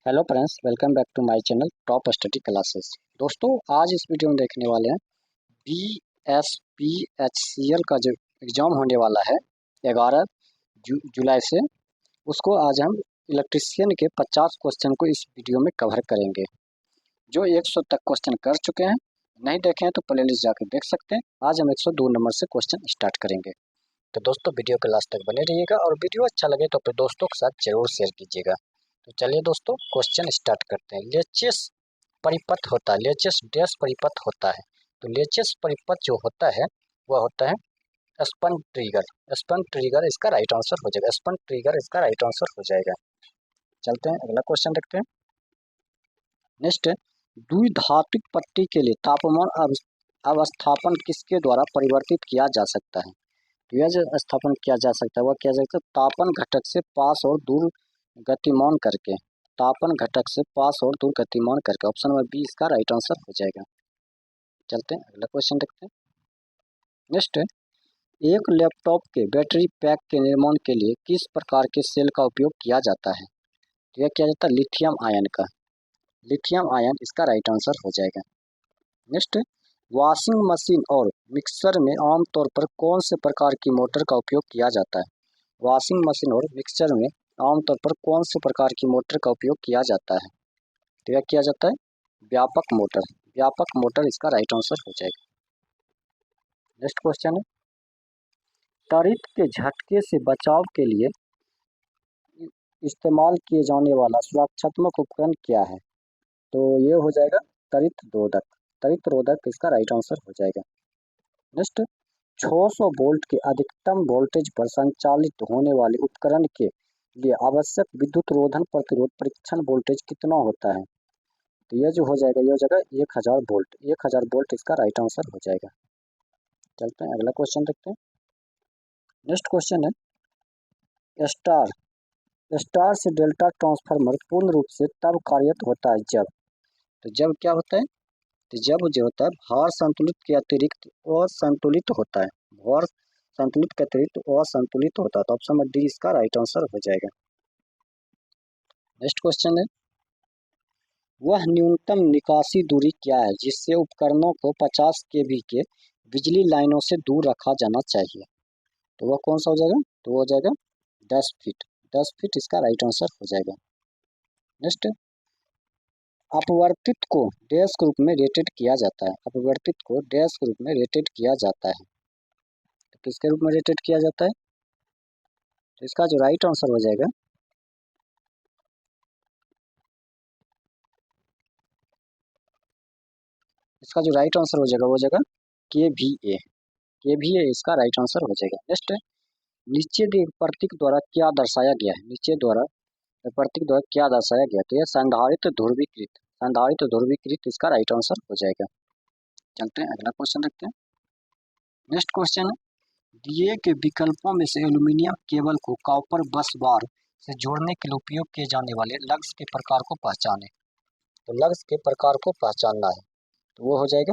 Hello friends, welcome back to my channel top study classes. दोस्तों, आज इस video में देखने वाले हैं BSPHCL का जो एग्ज़ाम होने वाला है 11 जुलाई से। उसको आज हम इलेक्ट्रीशियन के 50 क्वेश्चन को इस वीडियो में कवर करेंगे। जो 100 तक क्वेश्चन कर चुके हैं, नहीं देखे हैं तो प्लेलिस्ट जाकर देख सकते हैं। आज हम 102 नंबर से क्वेश्चन स्टार्ट करेंगे। तो दोस्तों, वीडियो के लास्ट तक बने रहिएगा और वीडियो अच्छा लगे तो अपने दोस्तों के साथ जरूर शेयर कीजिएगा। तो चलिए दोस्तों, क्वेश्चन स्टार्ट करते हैं। लेचेस परिपथ होता है, लेचेस डैश परिपथ होता है। तो लेचेस परिपथ जो होता है वह होता है स्पन ट्रिगर। स्पन ट्रिगर इसका राइट आंसर हो जाएगा। स्पन ट्रिगर इसका राइट आंसर हो जाएगा। चलते हैं, अगला क्वेश्चन देखते हैं। नेक्स्ट, द्विधात्विक पट्टी के लिए तापमान अवस्थापन किसके द्वारा परिवर्तित किया जा सकता है? तो यह जो स्थापन किया जा सकता है वह किया जा सकता है तापन घटक से पास और दूर गतिमान करके। तापन घटक से पास और दूर गतिमान करके। ऑप्शन नंबर बी इसका राइट आंसर हो जाएगा। चलते हैं, अगला क्वेश्चन देखते हैं। नेक्स्ट, एक लैपटॉप के बैटरी पैक के निर्माण के लिए किस प्रकार के सेल का उपयोग किया जाता है? तो यह किया जाता है लिथियम आयन का। लिथियम आयन इसका राइट आंसर हो जाएगा। नेक्स्ट, वॉशिंग मशीन और मिक्सर में आमतौर पर कौन से प्रकार की मोटर का उपयोग किया जाता है? वॉशिंग मशीन और मिक्सर में आमतौर पर कौन से प्रकार की मोटर का उपयोग किया जाता है? तो यह किया जाता है व्यापक मोटर। व्यापक मोटर इसका राइट आंसर हो जाएगा। नेक्स्ट क्वेश्चन है, त्वरित के झटके से बचाव के लिए इस्तेमाल किए जाने वाला सुरक्षात्मक उपकरण क्या है? तो ये हो जाएगा त्वरित रोधक। त्वरित रोधक इसका राइट आंसर हो जाएगा। नेक्स्ट, 600 वोल्ट के अधिकतम वोल्टेज पर संचालित होने वाले उपकरण के लिए आवश्यक विद्युत रोधन प्रतिरोध परीक्षण वोल्टेज कितना होता है? तो यह जो हो जाएगा, यह हो जाएगा 1000 वोल्ट। 1000 वोल्ट इसका राइट आंसर हो जाएगा। चलते हैं, अगला क्वेश्चन देखते हैं। नेक्स्ट क्वेश्चन है, स्टार से डेल्टा ट्रांसफार्मर पूर्ण रूप से तब कार्यरत होता है जब क्या होता है? तो जब जो होता है भार संतुलित के अतिरिक्त असंतुलित होता है। भार संतुलित के अतिरिक्त असंतुलित होता है। तो ऑप्शन नंबर डी इसका राइट आंसर हो जाएगा। नेक्स्ट क्वेश्चन है, वह न्यूनतम निकासी दूरी क्या है जिससे उपकरणों को 50 केवी के बिजली लाइनों से दूर रखा जाना चाहिए? तो वह कौन सा हो जाएगा? तो वो हो जाएगा 10 फीट। 10 फीट इसका राइट आंसर हो जाएगा। नेक्स्ट, अपवर्तित को डैश के रूप में रेटेड किया जाता है। अपवर्तित को डैश के रूप में रेटेड किया जाता है। तो किसके रूप में रेटेड किया जाता है? तो इसका जो राइट आंसर हो जाएगा, इसका जो राइट आंसर हो जाएगा वो हो जाएगा KVA। KVA इसका राइट आंसर हो जाएगा। नेक्स्ट, नीचे दिए प्रतीक द्वारा क्या दर्शाया गया है? नीचे द्वारा प्रतीक द्वारा क्या दर्शाया गया? तो यह संधारित ध्रुवीकृत इसका राइट आंसर हो जाएगा। चलते हैं, अगला क्वेश्चन देखते हैं। नेक्स्ट क्वेश्चन है, दिए के विकल्पों में से एल्यूमिनियम केबल को कॉपर बस बार से जोड़ने के लिए उपयोग किए जाने वाले लग्स के प्रकार को पहचाने। तो लग्स के प्रकार को पहचानना है, तो वो हो जाएगा,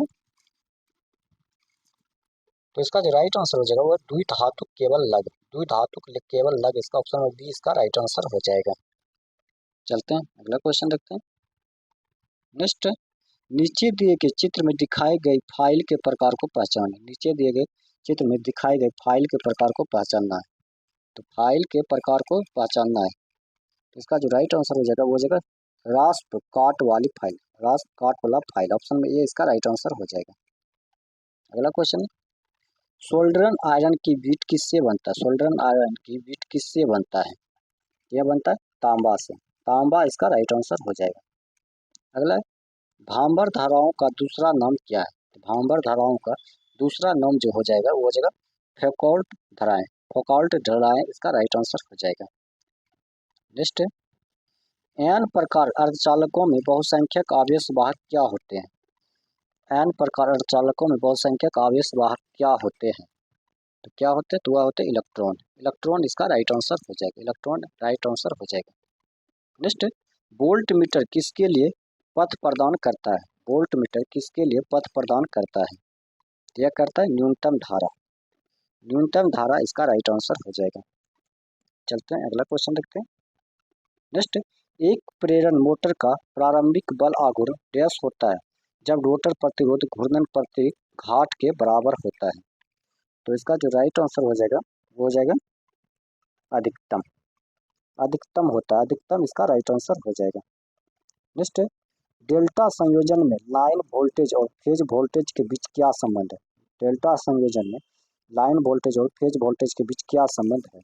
तो इसका जो राइट आंसर हो जाएगा वो द्विधातुक केबल लग। द्विधातुक केबल लग इसका ऑप्शन नंबर बी इसका राइट आंसर हो जाएगा। चलते हैं, अगला क्वेश्चन देखते हैं। नेक्स्ट, नीचे दिए गए चित्र में दिखाई गई फाइल के प्रकार को पहचाने। नीचे दिए गए चित्र में दिखाई गई फाइल के प्रकार को पहचानना है। तो फाइल के प्रकार को पहचानना है, तो इसका जो राइट आंसर हो जाएगा वो हो जाएगा रास्प काट वाली फाइल। रास्प काट वाला फाइल, ऑप्शन में ए इसका राइट आंसर हो जाएगा। अगला क्वेश्चन है, सोल्डरन आयरन की बीट किससे बनता है? सोल्डरन आयरन की बीट किससे बनता है? यह बनता है तांबा से। तांबा इसका राइट आंसर हो जाएगा। अगला, भांबर धाराओं का दूसरा नाम क्या है? तो भांबर धाराओं का दूसरा नाम जो हो जाएगा वो हो जाएगा फौकॉल्ट धाराएं। फौकॉल्ट धाराएं इसका राइट आंसर हो जाएगा। नेक्स्ट, एन प्रकार अर्धचालकों में बहुसंख्यक आवेश वाहक क्या होते हैं? एन प्रकार अर्धचालकों में बहुसंख्यक आवेश वाहक क्या होते हैं? तो क्या होते हैं? तो वह होते हैं इलेक्ट्रॉन। इलेक्ट्रॉन इसका राइट आंसर हो जाएगा। इलेक्ट्रॉन राइट आंसर हो जाएगा। नेक्स्ट, वोल्ट मीटर किसके लिए पथ प्रदान करता है? वोल्ट मीटर किसके लिए पथ प्रदान करता है? तो यह करता है न्यूनतम धारा। न्यूनतम धारा इसका राइट आंसर हो जाएगा। चलते हैं, अगला क्वेश्चन देखते हैं। नेक्स्ट, एक प्रेरण मोटर का प्रारंभिक बल आघूर्ण डैश होता है जब रोटर प्रतिरोध घूर्णन प्रति घाट के बराबर होता है। तो इसका जो राइट आंसर हो जाएगा वो हो जाएगा अधिकतम। अधिकतम होता है, अधिकतम इसका राइट आंसर हो जाएगा। नेक्स्ट है, डेल्टा संयोजन में लाइन वोल्टेज और फेज वोल्टेज के बीच क्या संबंध है? डेल्टा संयोजन में लाइन वोल्टेज और फेज वोल्टेज के बीच क्या संबंध है?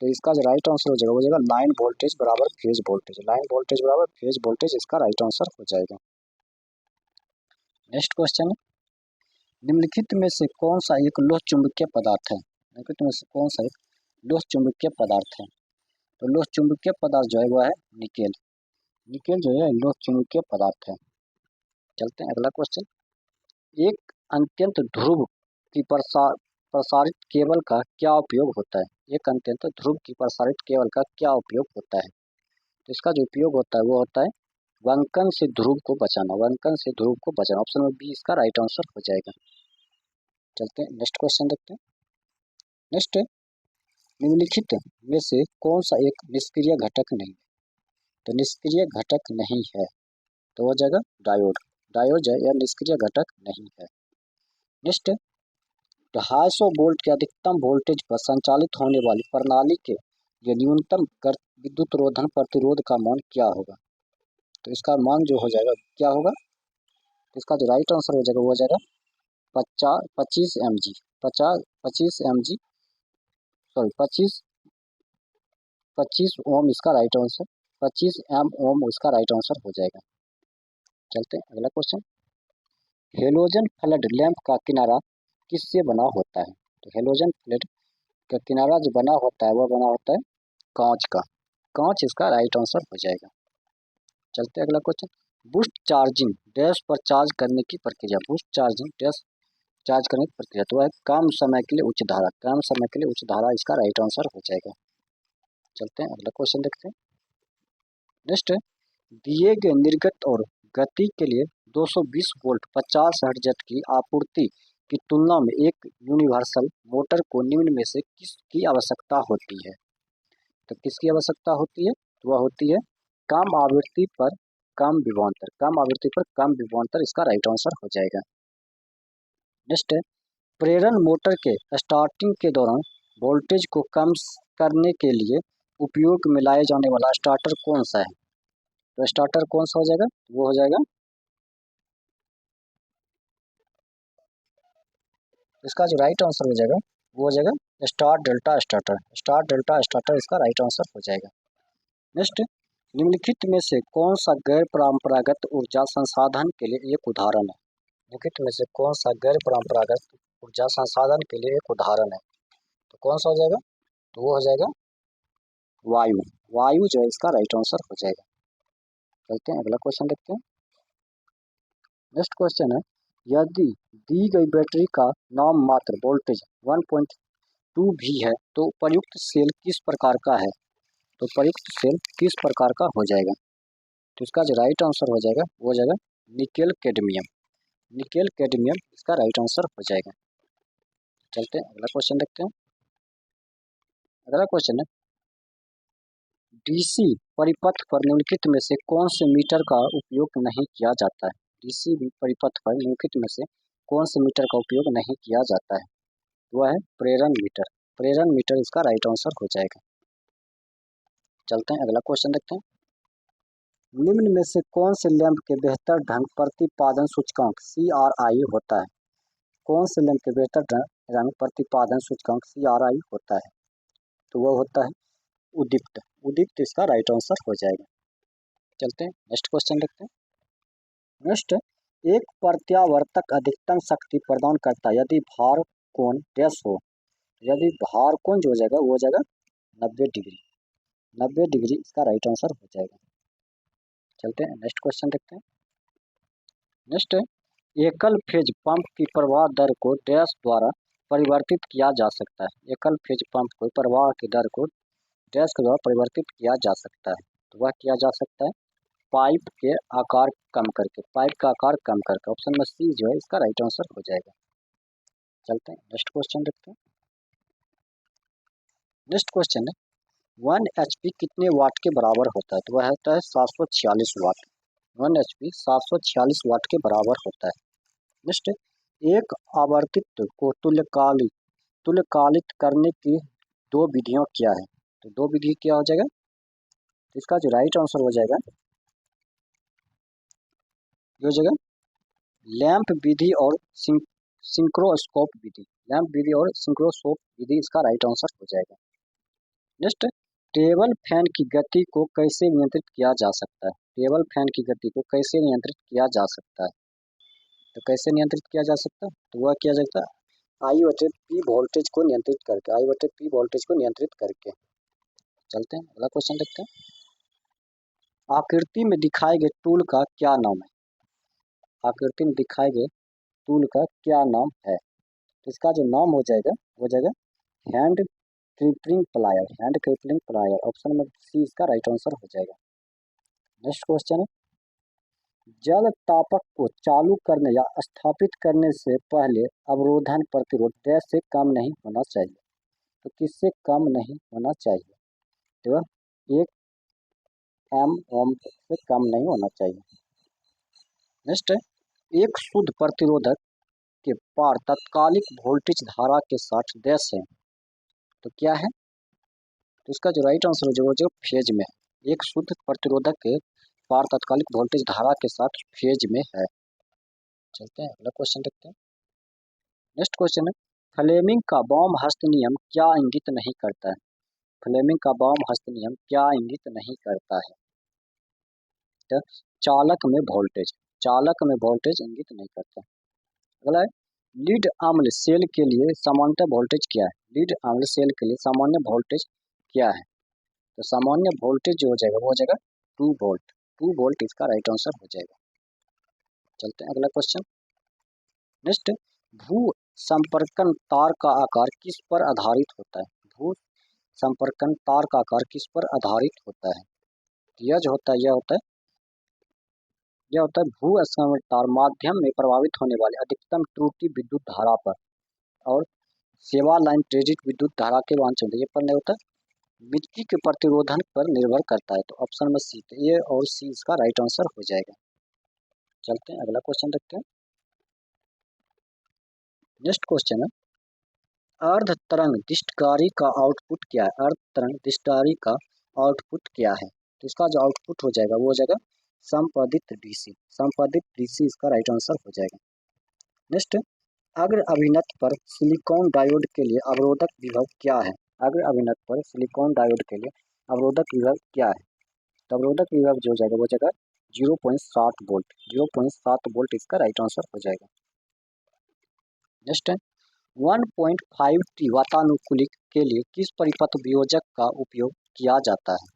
तो इसका जो राइट आंसर हो जाएगा वो जाएगा लाइन वोल्टेज बराबर फेज वोल्टेज। लाइन वोल्टेज बराबर फेज वोल्टेज इसका राइट आंसर हो जाएगा। नेक्स्ट क्वेश्चन, निम्नलिखित में से कौन सा एक लोह चुंबकीय पदार्थ है? निम्नलिखित में से कौन सा एक लोह चुंबकीय पदार्थ है? तो लोह चुंबकीय पदार्थ जो है वह है निकेल। निकेल जो है लोह चुंबकीय पदार्थ है। चलते हैं अगला क्वेश्चन, एक अत्यंत ध्रुव की प्रसारित केबल का क्या उपयोग होता है? एक अत्यंत ध्रुव की प्रसारित केबल का क्या उपयोग होता है? तो इसका जो उपयोग होता है वो होता है वंकन से ध्रुव को बचाना। वंकन से ध्रुव को बचाना, ऑप्शन नंबर बी इसका राइट आंसर हो जाएगा। चलते हैं नेक्स्ट क्वेश्चन देखते हैं। नेक्स्ट, निम्नलिखित में से कौन सा एक निष्क्रिय घटक नहीं है? तो निष्क्रिय घटक नहीं है तो हो जाएगा डायोड। डायोड है यह निष्क्रिय घटक नहीं है। नेक्स्ट, 250 वोल्ट के अधिकतम वोल्टेज पर संचालित होने वाली प्रणाली के लिए न्यूनतम विद्युत रोधन प्रतिरोध का मान क्या होगा? तो इसका मान जो हो जाएगा क्या होगा? इसका जो राइट आंसर हो जाएगा वो हो जाएगा 25 M G. 25 M G, sorry 25 ohm इसका राइट आंसर, 25 एम ओम इसका राइट आंसर हो जाएगा। चलते हैं अगला क्वेश्चन, हेलोजन फ्लड लैंप का किनारा किससे बना होता है? तो हेलोजन फ्लड का किनारा जो बना होता है वह बना होता है कांच का। कांच इसका राइट आंसर हो जाएगा। चलते हैं अगला क्वेश्चन, बूस्ट चार्जिंग डैश पर चार्ज करने की प्रक्रिया। बूस्ट चार्जिंग डैश चार्ज करने की प्रक्रिया तो है कम समय के लिए उच्च धारा। कम समय के लिए उच्च धारा इसका राइट आंसर हो जाएगा। चलते हैं अगला क्वेश्चन देखते हैं। नेक्स्ट, दिए गए निर्गत और गति के लिए 220 वोल्ट 50 हर्ट्ज की आपूर्ति की तुलना में एक यूनिवर्सल मोटर को निम्न में से किसकी आवश्यकता होती है? तो किसकी आवश्यकता होती है? तो वह होती है कम आवृत्ति पर कम विभवांतर। कम आवृत्ति पर कम विभवांतर इसका राइट आंसर हो जाएगा। नेक्स्ट है, प्रेरण मोटर के स्टार्टिंग के दौरान वोल्टेज को कम करने के लिए उपयोग में लाए जाने वाला स्टार्टर कौन सा है? तो स्टार्टर कौन सा हो जाएगा? वो हो जाएगा, इसका जो राइट आंसर हो जाएगा वो हो जाएगा star delta starter. Star delta starter इसका राइट आंसर हो जाएगा। नेक्स्ट, निम्नलिखित में से कौन सा गैर परंपरागत ऊर्जा संसाधन के लिए एक उदाहरण है? निम्नलिखित में से कौन सा गैर परंपरागत ऊर्जा संसाधन के लिए एक उदाहरण है? तो कौन सा हो जाएगा? तो वो हो जाएगा वायु। वायु जो है इसका राइट आंसर हो जाएगा। चलते हैं अगला क्वेश्चन देखते हैं। नेक्स्ट क्वेश्चन है, यदि दी गई बैटरी का नाम मात्र वोल्टेज 1.2 भी है तो प्रयुक्त सेल किस प्रकार का है? तो प्रयुक्त सेल किस प्रकार का हो जाएगा? तो इसका जो राइट आंसर हो जाएगा वो हो जाएगा निकेल कैडमियम। निकेल कैडमियम इसका राइट आंसर हो जाएगा। चलते हैं अगला क्वेश्चन देखते हैं। अगला क्वेश्चन है, डीसी परिपथ पर निम्नलिखित में से कौन से मीटर का उपयोग नहीं किया जाता है? डीसी परिपथ पर निम्नलिखित में से कौन से मीटर का उपयोग नहीं किया जाता है? वह है प्रेरण मीटर। प्रेरण मीटर इसका राइट आंसर हो जाएगा। चलते हैं अगला क्वेश्चन देखते हैं। निम्न में से कौन से लैंप के बेहतर ढंग प्रतिपादन सूचकांक CRI होता है? कौन से लैंप के बेहतर ढंग प्रतिपादन सूचकांक CRI होता है? तो वह होता है उदीप्त। उदीप्त इसका राइट आंसर हो जाएगा। चलते हैं नेक्स्ट क्वेश्चन देखते हैं। नेक्स्ट, एक प्रत्यावर्तक अधिकतम शक्ति प्रदान करता है यदि भार कोण डैश हो। यदि भार कोण जो हो जाएगा वो हो जाएगा 90 डिग्री। 90 डिग्री इसका राइट आंसर हो जाएगा। चलते हैं नेक्स्ट क्वेश्चन देखते हैं। नेक्स्ट, एकल फेज पंप की प्रवाह दर को डैश द्वारा परिवर्तित किया जा सकता है। एकल फेज पंप को प्रवाह की दर को डैश के द्वारा परिवर्तित किया जा सकता है। तो वह किया जा सकता है पाइप के आकार कम करके। पाइप का आकार कम करके, ऑप्शन में सी जो है इसका राइट आंसर हो जाएगा। चलते हैं नेक्स्ट क्वेश्चन देखते हैं। नेक्स्ट क्वेश्चन है, 1 HP कितने वाट के बराबर होता है? तो वह होता है 746 वाट। 1 HP 746 वाट के बराबर होता है। नेक्स्ट, एक आवर्तित को तुल्यकालित करने की दो विधियां क्या है? तो दो विधि क्या हो जाएगा? इसका जो राइट आंसर हो जाएगा ये हो जाएगा लैंप विधि और सिंक्रोस्कोप विधि। लैंप विधि और सिंक्रोस्कोप विधि इसका राइट आंसर हो जाएगा। नेक्स्ट, टेबल फैन की गति को कैसे नियंत्रित किया जा सकता है? टेबल फैन की गति को कैसे नियंत्रित किया जा सकता है? तो कैसे नियंत्रित किया जा सकता है? तो वह किया जाता है I/P वोल्टेज को नियंत्रित करके। I/P वोल्टेज को नियंत्रित करके। चलते हैं अगला क्वेश्चन देखते हैं। आकृति में दिखाए गए टूल का क्या नाम है? आकृति में दिखाए गए टूल का क्या नाम है? तो इसका जो नाम हो जाएगा वो जाएगा hand crimping plier. Hand crimping plier. Option number C इसका राइट आंसर हो जाएगा। नेक्स्ट क्वेश्चन है, जल तापक को चालू करने या स्थापित करने से पहले अवरोधन प्रतिरोध डैश से कम नहीं होना चाहिए। तो किससे कम नहीं होना चाहिए? तो 1 ओम से कम नहीं होना चाहिए। नेक्स्ट है, एक शुद्ध प्रतिरोधक के पार तात्कालिक वोल्टेज धारा के साथ डैश है। तो क्या है? तो इसका जो राइट आंसर हो जाएगा जो फेज में है। एक शुद्ध प्रतिरोधक के पार तात्कालिक वोल्टेज धारा के साथ फेज में है। चलते हैं अगला क्वेश्चन देखते हैं। नेक्स्ट क्वेश्चन है, फ्लेमिंग का वाम हस्त नियम क्या इंगित नहीं करता है? फ्लेमिंग का वाम हस्त नियम क्या इंगित नहीं करता है? तो चालक में वोल्टेज इंगित नहीं करता। अगला है, लीड अम्ल सेल के लिए सामान्य वोल्टेज क्या है? लीड अम्ल सेल के लिए सामान्य वोल्टेज क्या है? तो सामान्य वोल्टेज जो हो जाएगा वो हो जाएगा 2 वोल्ट। 2 वोल्ट इसका राइट आंसर हो जाएगा। चलते हैं अगला क्वेश्चन। नेक्स्ट, भू संपर्कन तार का आकार किस पर आधारित होता है? भू संपर्कन तार का आकार किस पर आधारित होता है? यह जो होता है यह होता है भू संपर्कन तार माध्यम में प्रभावित होने वाले अधिकतम त्रुटि विद्युत धारा पर और सेवा लाइन प्रेरित विद्युत धारा के वांछनीय ये पर नहीं होता है मिट्टी के प्रतिरोधन पर निर्भर करता है। तो ऑप्शन में सी, ए और सी इसका राइट आंसर हो जाएगा। चलते हैं अगला क्वेश्चन देखते हैं। नेक्स्ट क्वेश्चन है, अर्ध तरंग दिष्टकारी का आउटपुट क्या है? अर्ध तरंग दिष्टकारी का आउटपुट क्या है? तो इसका जो आउटपुट हो जाएगा वो हो जाएगा संपादित डीसी। संपादित डीसी इसका राइट आंसर हो जाएगा। नेक्स्ट, अग्र अभिनत पर सिलिकॉन डायोड के लिए अवरोधक विभव क्या है? अग्र अभिनत पर सिलिकॉन डायोड के लिए अवरोधक विभव क्या है? तो अवरोधक विभव जो हो जाएगा वो जगह 0.7 वोल्ट। 0.7 वोल्ट इसका राइट आंसर हो जाएगा। नेक्स्ट है, 1.5T वातानुकूलित के लिए किस परिपथ वियोजक का उपयोग किया जाता है?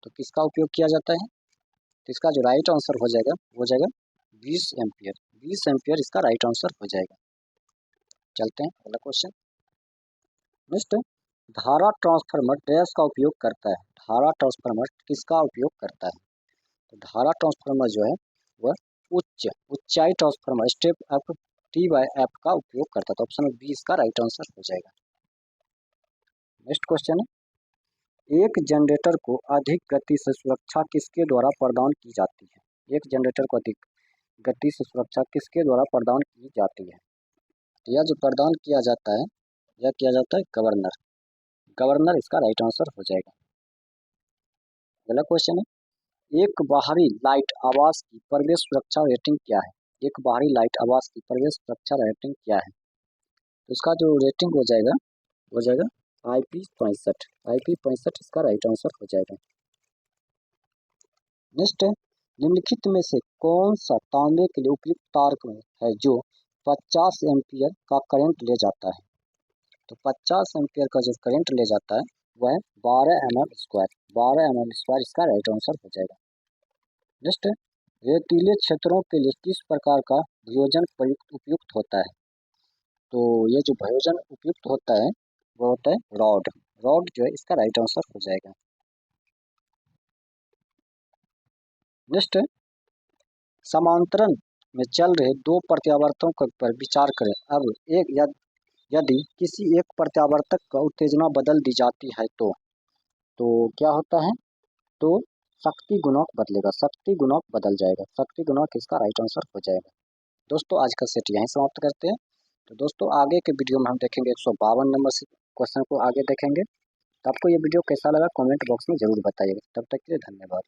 तो किसका उपयोग किया जाता है? तो इसका जो राइट आंसर हो जाएगा वो हो जाएगा 20 एम्पियर। 20 एम्पियर इसका राइट आंसर हो जाएगा। चलते हैं अगला क्वेश्चन। नेक्स्ट, धारा ट्रांसफार्मर डैश का उपयोग करता है? धारा ट्रांसफार्मर किसका उपयोग करता है? तो धारा ट्रांसफार्मर जो है वह ऊंचाई ट्रांसफार्मर स्टेप अप T/F का उपयोग करता है। तो ऑप्शन बी इसका राइट आंसर हो जाएगा। नेक्स्ट क्वेश्चन है, एक जनरेटर को अधिक गति से सुरक्षा किसके द्वारा प्रदान की जाती है? एक जनरेटर को अधिक गति से सुरक्षा किसके द्वारा प्रदान की जाती है? यह जो प्रदान किया जाता है यह किया जाता है गवर्नर। गवर्नर इसका राइट आंसर हो जाएगा। अगला क्वेश्चन है, एक बाहरी लाइट आवास की प्रवेश सुरक्षा रेटिंग क्या है? एक बाहरी लाइट आवास की प्रवेश सुरक्षा रेटिंग क्या है? तो इसका जो रेटिंग हो जाएगा IP65। IP65 इसका राइट आंसर हो जाएगा। नेक्स्ट है, निम्नलिखित में से कौन सा तांबे के लिए उपयुक्त तार है जो 50 एम्पियर का करंट ले जाता है? तो 50 एम्पियर का जो करंट ले जाता है वह 12 mm स्क्वायर। 12 mm स्क्वायर इसका राइट आंसर हो जाएगा। नेक्स्ट, रेतीले क्षेत्रों के लिए किस प्रकार का वियोजन उपयुक्त होता है? तो ये जो वियोजन उपयुक्त होता है वो होता है रॉड। रॉड जो है इसका राइट आंसर हो जाएगा। नेक्स्ट, समांतरण में चल रहे दो प्रत्यावर्तकों पर विचार करें। अब यदि किसी एक प्रत्यावर्तक का उत्तेजना बदल दी जाती है तो तो क्या होता है, तो शक्ति गुणक बदलेगा, शक्ति गुणक बदल जाएगा, शक्ति गुणक इसका राइट आंसर हो जाएगा। दोस्तों आज का सेट यहीं समाप्त करते हैं। तो दोस्तों आगे के वीडियो में हम देखेंगे 152 नंबर से क्वेश्चन को आगे देखेंगे। तो आपको ये वीडियो कैसा लगा कमेंट बॉक्स में ज़रूर बताइएगा। तब तक के लिए धन्यवाद।